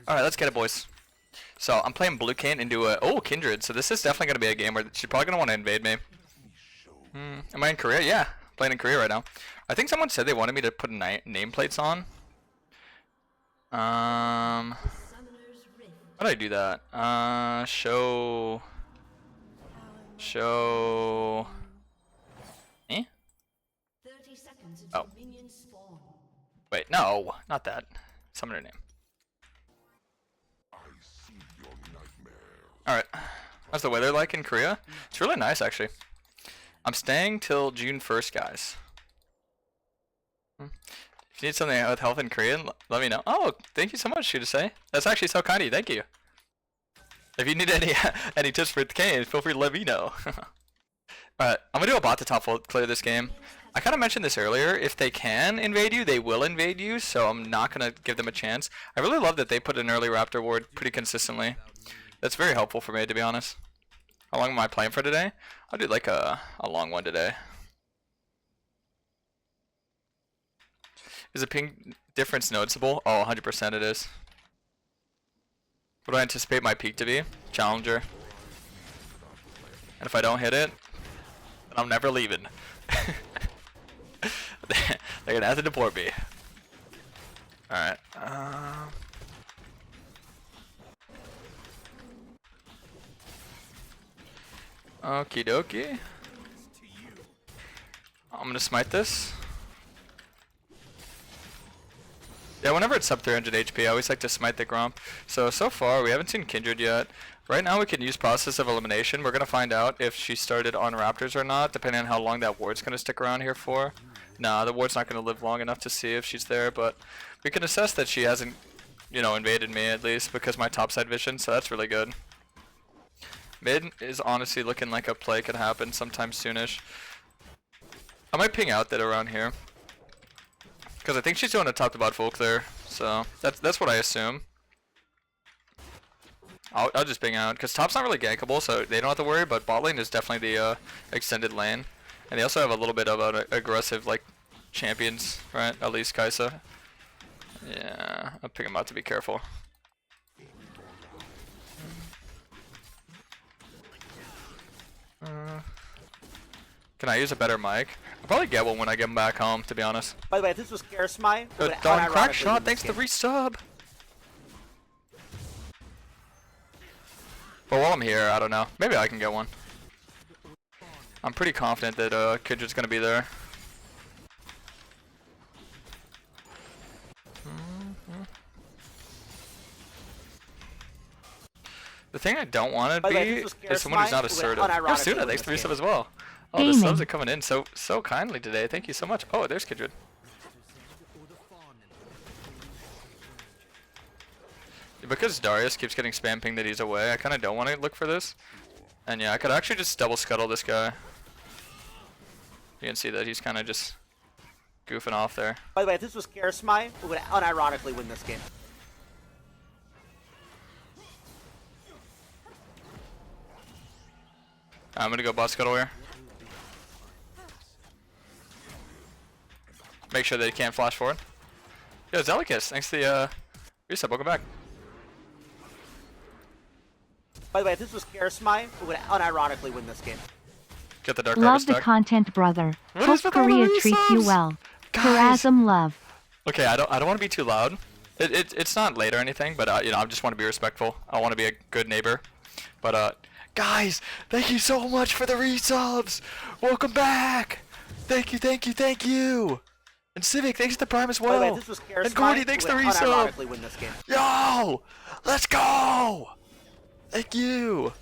Alright, let's get it, boys. So, I'm playing Blue Kayn into a... Oh, Kindred. So this is definitely going to be a game where she's probably going to want to invade me. Am I in Korea? Yeah. Playing in Korea right now. I think someone said they wanted me to put nameplates on. How do I do that? Show... Eh? Oh. Wait, no. Not that. Summoner name. Alright. How's the weather like in Korea? It's really nice, actually. I'm staying till June 1st, guys. If you need something with health in Korean, let me know. Oh, thank you so much, Shoot to say. That's actually so kind of you. Thank you. If you need any tips for Kayn, feel free to let me know. Alright, I'm gonna do a bot to top full clear this game. I kind of mentioned this earlier. If they can invade you, they will invade you, so I'm not gonna give them a chance. I really love that they put an early Raptor ward pretty consistently. That's very helpful for me, to be honest. How long am I playing for today? I'll do like a long one today. Is the ping difference noticeable? Oh, 100% it is. What do I anticipate my peak to be? Challenger. And if I don't hit it, then I'm never leaving. They're gonna have to deport me. Alright. Okie dokie. I'm gonna smite this. Yeah, whenever it's sub 300 HP, I always like to smite the Gromp. So far, we haven't seen Kindred yet. Right now, we can use Process of Elimination. We're gonna find out if she started on Raptors or not, depending on how long that ward's gonna stick around here for. Nah, the ward's not gonna live long enough to see if she's there, but we can assess that she hasn't, you know, invaded me at least because my topside vision, so that's really good. Mid is honestly looking like a play could happen sometime soonish. I might ping out that around here, because I think she's doing a top to bot full clear, so that's what I assume. I'll just ping out, because top's not really gankable, so they don't have to worry, but bot lane is definitely the extended lane. And they also have a little bit of an aggressive, like, champions, right? At least Kaisa. Yeah, I'll pick him out to be careful. Can I use a better mic? I'll probably get one when I get back home, to be honest. By the way, this was Karasmai. Don Crack Shot, thanks to the resub! But while I'm here, I don't know. Maybe I can get one. I'm pretty confident that Kindred's gonna be there. The thing I don't want to be is someone who's not assertive. Oh, Suna, thanks for resub as well. Oh, the subs are coming in so kindly today. Thank you so much. Oh, there's Kindred. Because Darius keeps getting spam pinged that he's away, I kind of don't want to look for this. And yeah, I could actually just double scuttle this guy. You can see that he's kind of just goofing off there. By the way, if this was Karasmai, we would unironically win this game. I'm gonna go bot scuttle here. Make sure that he can't flash forward. Yo, Zelicus, thanks to the resub, welcome back. By the way, if this was Karasmai, we would unironically win this game. Get the dark love the stuck. content, brother. What Hope Korea treats you well. Karasm love. Okay, I don't want to be too loud. It's not late or anything, but you know, I just want to be respectful. I want to be a good neighbor. But guys, thank you so much for the resubs. Welcome back. Thank you. And Civic, thanks to the Prime as well. By the way, this was Karasmai, and Gordy, thanks to the resub. Unironically win this game. Yo, let's go. Thank you.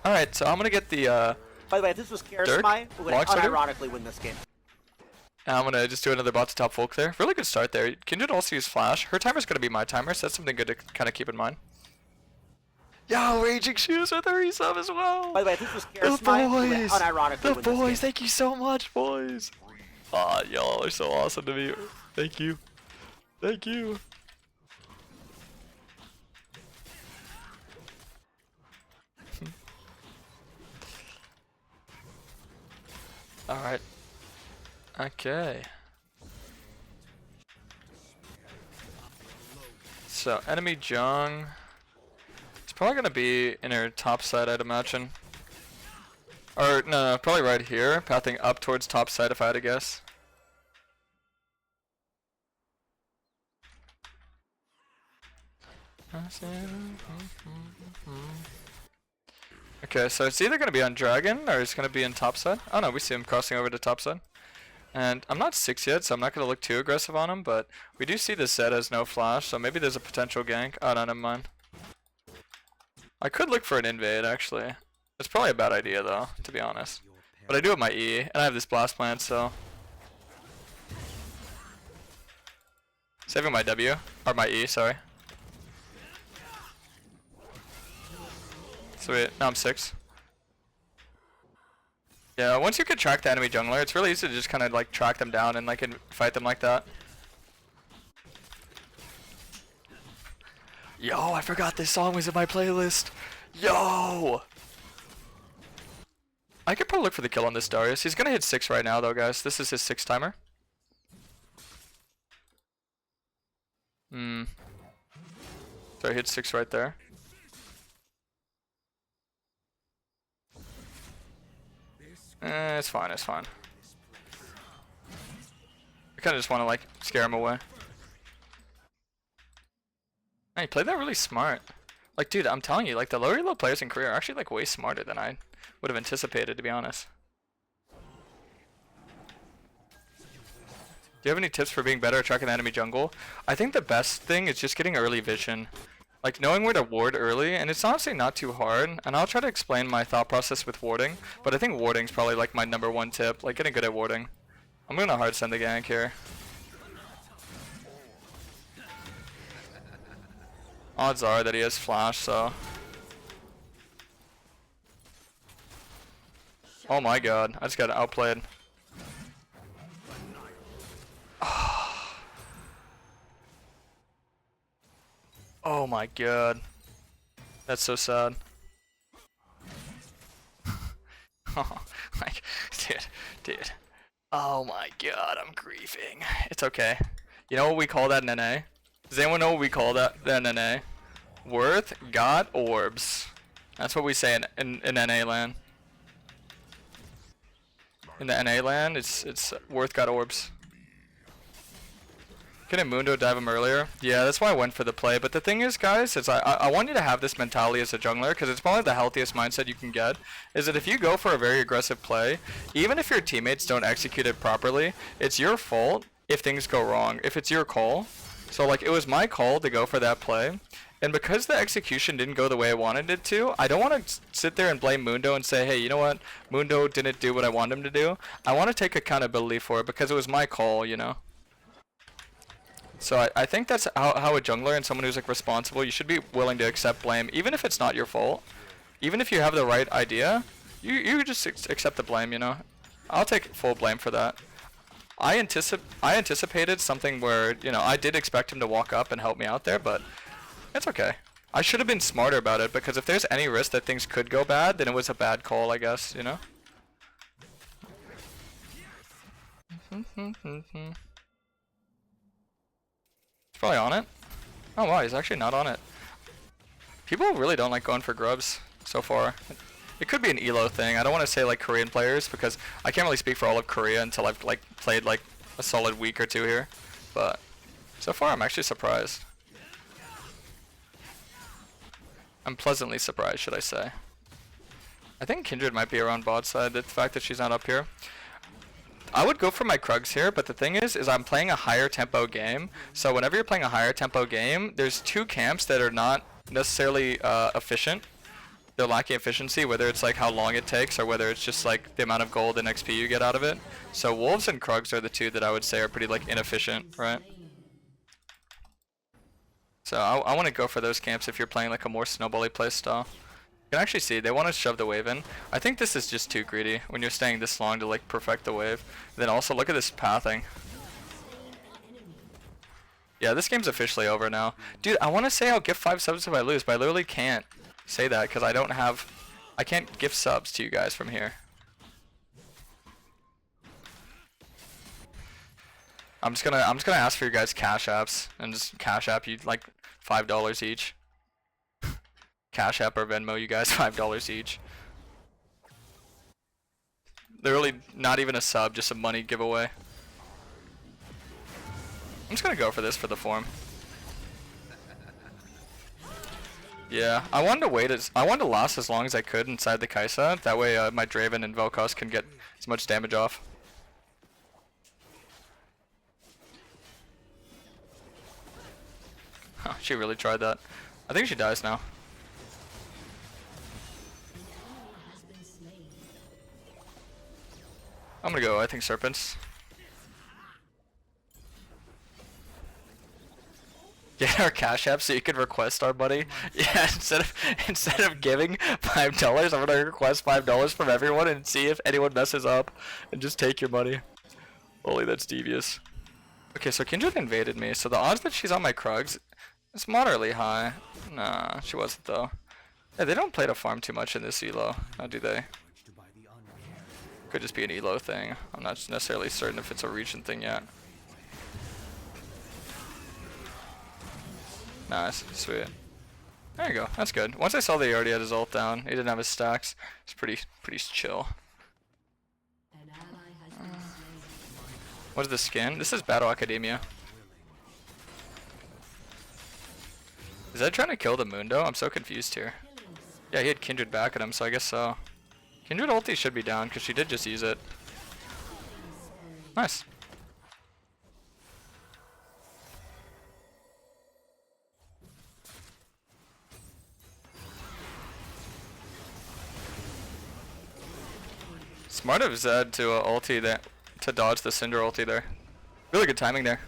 All right, so I'm gonna get the. By the way, if this was Karasmai, we would unironically win this game. And I'm gonna just do another bot to top folk there. Really good start there. Kindred also use flash. Her timer's gonna be my timer, so that's something good to kind of keep in mind. Yo, Raging Shoes with a resub as well. By the way, if this was Karasmai, we would unironically win this game. The boys, thank you so much, boys. Aw, y'all are so awesome to me. Thank you. Thank you. Alright. Okay. So enemy Jung. It's probably gonna be in her top side, I'd imagine. Or no, probably right here, pathing up towards top side if I had to guess. Okay, so it's either gonna be on Dragon or it's gonna be in top side. Oh no, we see him crossing over to top side. And I'm not 6 yet, so I'm not gonna look too aggressive on him, but we do see the Zed has no flash, so maybe there's a potential gank. Oh no, never mind. I could look for an invade actually. It's probably a bad idea though, to be honest. But I do have my E, and I have this blast plant, so saving my W, or my E, sorry. Sweet, now I'm 6. Yeah, once you can track the enemy jungler, it's really easy to just kind of like track them down and like fight them like that. Yo, I forgot this song was in my playlist. Yo! I could probably look for the kill on this Darius. He's gonna hit 6 right now though, guys. This is his 6 timer. So he hit 6 right there. It's fine, it's fine. I kinda just wanna like scare him away. Man, he played that really smart. Like, dude, I'm telling you, like the lower elo players in Korea are actually like way smarter than I would have anticipated, to be honest. Do you have any tips for being better at tracking the enemy jungle? I think the best thing is just getting early vision. Like knowing where to ward early, and it's honestly not too hard, and I'll try to explain my thought process with warding, but I think warding's probably like my #1 tip, like getting good at warding. I'm gonna hard send the gank here. Odds are that he has flash, so. Oh my god, I just got outplayed. Oh my god. That's so sad. Like, dude. Oh my god, I'm grieving. It's okay. You know what we call that in NA? Does anyone know what we call that in NA? Worth got orbs. That's what we say in NA land. In the NA land, it's Worth got orbs. Couldn't Mundo dive him earlier? Yeah, that's why I went for the play. But the thing is, guys, is I want you to have this mentality as a jungler, because it's probably the healthiest mindset you can get, is that if you go for a very aggressive play, even if your teammates don't execute it properly, it's your fault if things go wrong, if it's your call. So, like, it was my call to go for that play, and because the execution didn't go the way I wanted it to, I don't want to sit there and blame Mundo and say, hey, you know what, Mundo didn't do what I wanted him to do. I want to take accountability for it, because it was my call, you know? So I think that's how a jungler and someone who's like responsible, you should be willing to accept blame, even if it's not your fault. Even if you have the right idea, you just accept the blame, you know? I'll take full blame for that. I anticipated something where, you know, I did expect him to walk up and help me out there, but it's okay. I should have been smarter about it, because if there's any risk that things could go bad, then it was a bad call, I guess, you know? He's probably on it. Oh wow, he's actually not on it. People really don't like going for grubs so far. It could be an ELO thing. I don't want to say like Korean players, because I can't really speak for all of Korea until I've like played like a solid week or two here. But so far I'm actually surprised. I'm pleasantly surprised, should I say. I think Kindred might be around bot side, the fact that she's not up here. I would go for my Krugs here, but the thing is I'm playing a higher tempo game. So whenever you're playing a higher tempo game, there's two camps that are not necessarily efficient. They're lacking efficiency, whether it's like how long it takes or whether it's just like the amount of gold and XP you get out of it. So Wolves and Krugs are the two that I would say are pretty like inefficient, right? So I want to go for those camps if you're playing like a more snowbally play style. You can actually see they want to shove the wave in. I think this is just too greedy when you're staying this long to like perfect the wave. Then also look at this pathing. Yeah, this game's officially over now. Dude, I want to say I'll give 5 subs if I lose, but I literally can't say that because I can't give subs to you guys from here. I'm just gonna ask for your guys' cash apps and just cash app you like $5 each. Cash app or Venmo you guys $5 each. Literally not even a sub, just a money giveaway. I'm just gonna go for this for the form. Yeah, I wanted to last as long as I could inside the Kai'Sa. That way my Draven and Vel'Koz can get as much damage off. Huh, she really tried that. I think she dies now. I'm gonna go, I think Serpents. Get our cash app so you can request our money. Yeah, instead of giving $5, I'm gonna request $5 from everyone and see if anyone messes up and just take your money. Holy, that's devious. Okay, so Kindred invaded me, so the odds that she's on my Krugs is moderately high. Nah, she wasn't though. Yeah, they don't play to farm too much in this ELO, now do they? Could just be an ELO thing. I'm not necessarily certain if it's a region thing yet. Nice, sweet. There you go, that's good. Once I saw that he already had his ult down, he didn't have his stacks. It's pretty chill. What is the skin? This is Battle Academia. Is that trying to kill the Mundo? I'm so confused here. Yeah, he had Kindred back at him, so I guess so. Kindred ulti should be down, because she did just use it. Nice. Smart of Zed to ulti there, to dodge the Cinder ulti there. Really good timing there.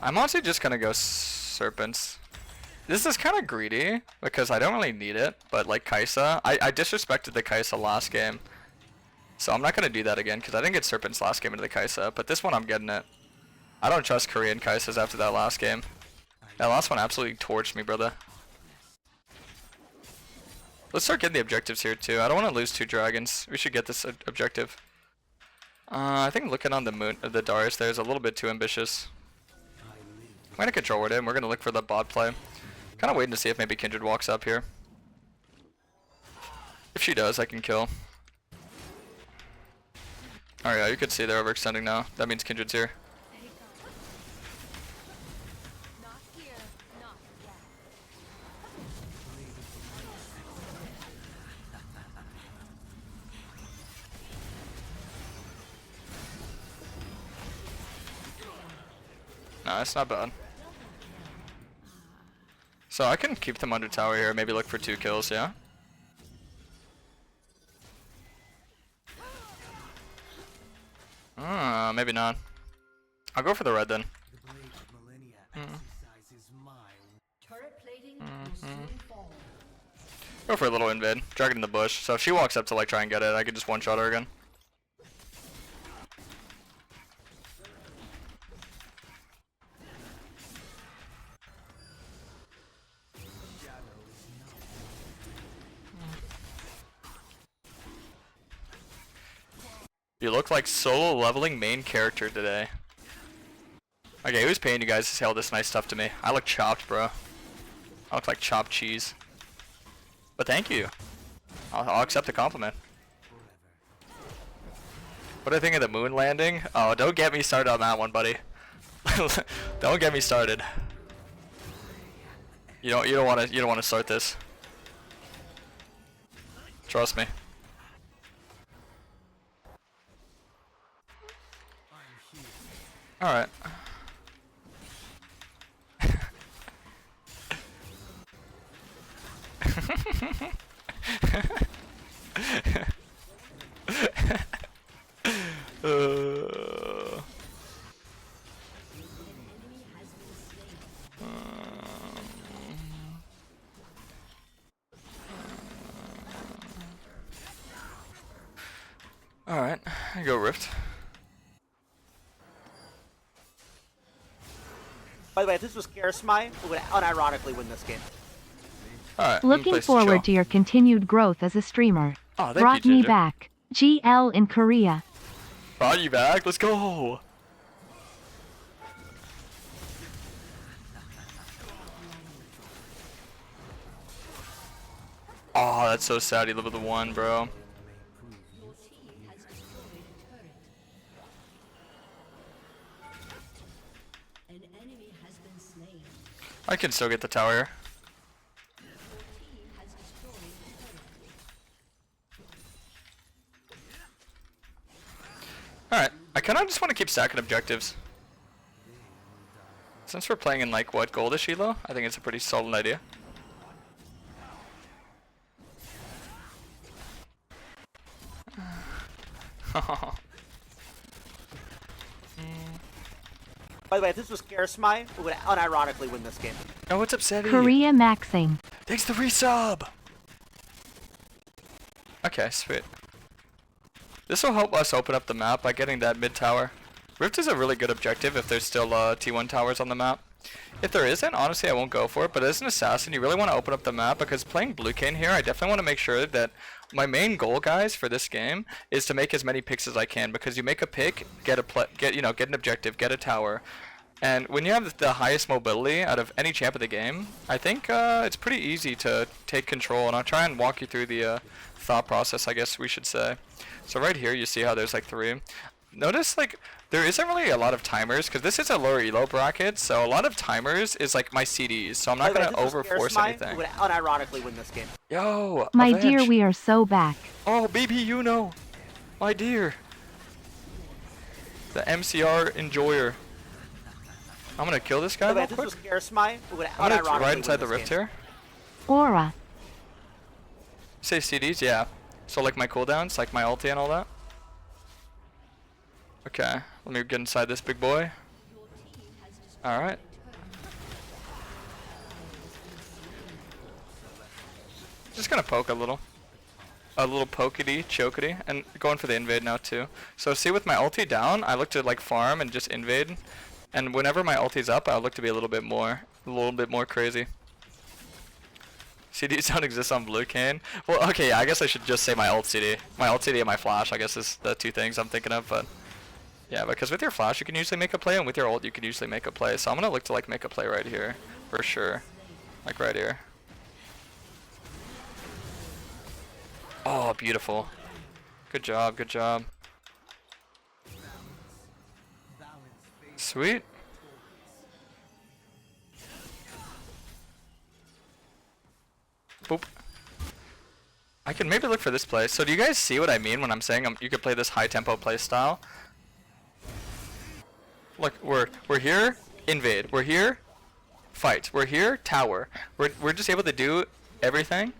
I'm honestly just gonna go Serpents. This is kind of greedy because I don't really need it, but like Kai'Sa, I disrespected the Kai'Sa last game, so I'm not gonna do that again because I didn't get Serpents last game into the Kai'Sa, but this one I'm getting it. I don't trust Korean Kai'Sas after that last game. That last one absolutely torched me, brother. Let's start getting the objectives here too. I don't want to lose 2 dragons. We should get this objective. I think looking on the moon, the Darius there is a little bit too ambitious. I'm gonna control ward in. We're gonna look for the bot play. Kind of waiting to see if maybe Kindred walks up here. If she does, I can kill. Oh yeah, you can see they're overextending now. That means Kindred's here. No, that's not bad. So I can keep them under tower here, maybe look for 2 kills, yeah? Maybe not. I'll go for the red then. Go for a little invade. Drag it in the bush. So if she walks up to like try and get it, I can just one-shot her again. You look like solo leveling main character today. Okay, who's paying you guys to say all this nice stuff to me? I look chopped, bro. I look like chopped cheese. But thank you. I'll accept the compliment. What do I think of the moon landing? Oh, don't get me started on that one, buddy. Don't get me started. You don't want to start this. Trust me. All right. All right, go Rift. By the way, if this was Karasmai, we would unironically win this game. All right. Looking forward to your continued growth as a streamer. Oh, thank Brought you, me Ginger. back. GL in Korea. Brought you back. Let's go. Oh, that's so sad. He lived with the 1, bro. I can still get the tower here. Alright, I kinda just wanna keep stacking objectives. Since we're playing in like what, goldish ELO, I think it's a pretty solid idea. By the way, if this was Karasmai, we would unironically win this game. Oh, what's up, Sevi? Korea maxing. Thanks the resub! Okay, sweet. This will help us open up the map by getting that mid tower. Rift is a really good objective if there's still T1 towers on the map. If there isn't, honestly I won't go for it, but as an assassin you really want to open up the map, because playing blue Kayn here, I definitely want to make sure that my main goal, guys, for this game is to make as many picks as I can, because you make a pick, get an objective, get a tower. And when you have the highest mobility out of any champ of the game, I think it's pretty easy to take control, and I'll try and walk you through the thought process, I guess we should say. So right here you see how there's like 3. Notice like there isn't really a lot of timers, because this is a lower ELO bracket, so a lot of timers is like my CDs, so I'm not going to overforce anything. We would unironically win this game. Yo, My Avenge. dear, we are so back. Oh, baby, you know. My dear. The MCR enjoyer. I'm going to kill this guy By the way, real if quick. this was Karasmai, we would I'm going to unironically right inside win the this rift game. here. Aura. Say CDs, yeah. So like my cooldowns, like my ulti and all that. Okay, let me get inside this big boy. Alright. Just gonna poke a little. A little pokety, chokety, and going for the invade now too. So see, with my ulti down, I look to like farm and just invade. And whenever my ulti's up, I look to be a little bit more crazy. CDs don't exist on blue Kayn. Well, okay, yeah, I guess I should just say my ult CD. My ult CD and my flash, I guess, is the 2 things I'm thinking of, but yeah, because with your flash you can usually make a play, and with your ult you can usually make a play. So I'm gonna look to like make a play right here, for sure. Like right here. Oh, beautiful. Good job, good job. Sweet. Boop. I can maybe look for this play. So do you guys see what I mean when I'm saying you could play this high tempo play style? Look, we're here, invade. We're here, fight. We're here, tower. We're just able to do everything,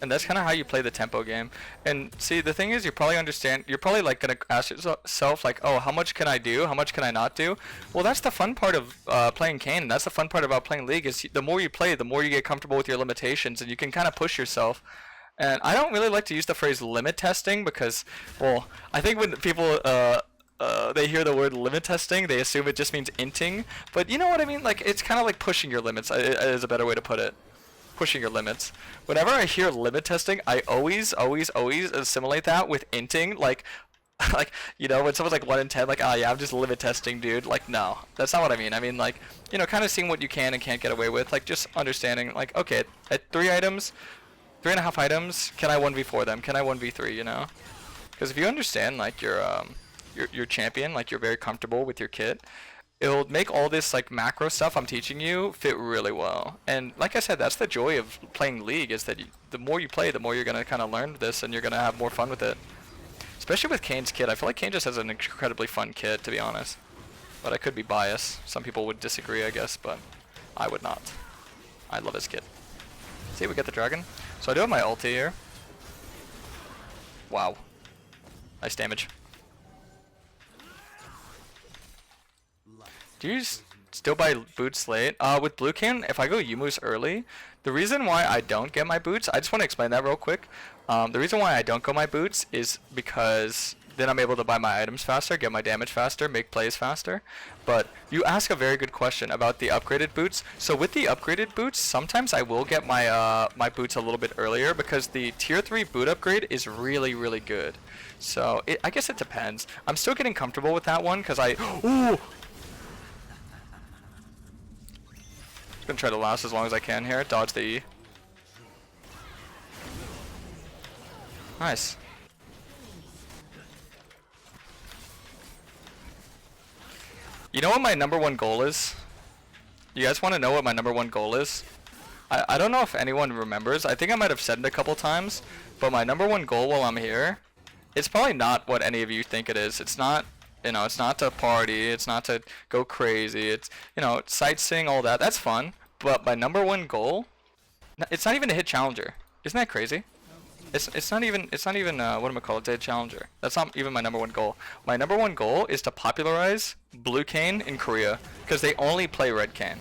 and that's kind of how you play the tempo game. And see, the thing is, you're probably like gonna ask yourself like, oh, how much can I do? How much can I not do? Well, that's the fun part of playing Kayn. That's the fun part about playing League, is the more you play, the more you get comfortable with your limitations, and you can kind of push yourself. And I don't really like to use the phrase limit testing, because, well, I think when people they hear the word limit testing, they assume it just means inting. But you know what I mean? Like, it's kind of like pushing your limits, is a better way to put it. Pushing your limits. Whenever I hear limit testing, I always assimilate that with inting. Like, you know, when someone's like 1 in 10, like, oh yeah, I'm just limit testing, dude. Like, no, that's not what I mean. I mean, like, you know, kind of seeing what you can and can't get away with. Like, just understanding, like, okay, at 3 items, 3.5 items, can I 1v4 them? Can I 1v3, you know? Because if you understand, like, your champion, like, you're very comfortable with your kit, it'll make all this, like, macro stuff I'm teaching you fit really well. And like I said, that's the joy of playing League, is that the more you play, the more you're going to kind of learn this, and you're going to have more fun with it. Especially with Kayn's kit. I feel like Kayn just has an incredibly fun kit, to be honest. But I could be biased. Some people would disagree, I guess, but I would not. I love his kit. See, we get the dragon. So I do have my ulti here. Wow. Nice damage. Do you still buy boots late? With Blue Kayn, if I go Yumu's early, the reason why I don't get my boots, I just want to explain that real quick. The reason why I don't go my boots is because Then I'm able to buy my items faster, get my damage faster, make plays faster. But you ask a very good question about the upgraded boots. So with the upgraded boots, sometimes I will get my my boots a little bit earlier because the tier 3 boot upgrade is really, really good. So I guess it depends. I'm still getting comfortable with that one because ooh! Just gonna try to last as long as I can here. Dodge the E. Nice. You know what my number one goal is? You guys want to know what my number one goal is? I don't know if anyone remembers. I think I might have said it a couple times, but my number one goal while I'm here, it's probably not what any of you think it is. It's not, you know, it's not to party, it's not to go crazy, it's, you know, sightseeing, all that. That's fun, but my number one goal, it's not even to hit Challenger. Isn't that crazy? It's not even what am I call it? Dead Challenger. That's not even my number one goal. My number one goal is to popularize blue Kayn in Korea because they only play red Kayn.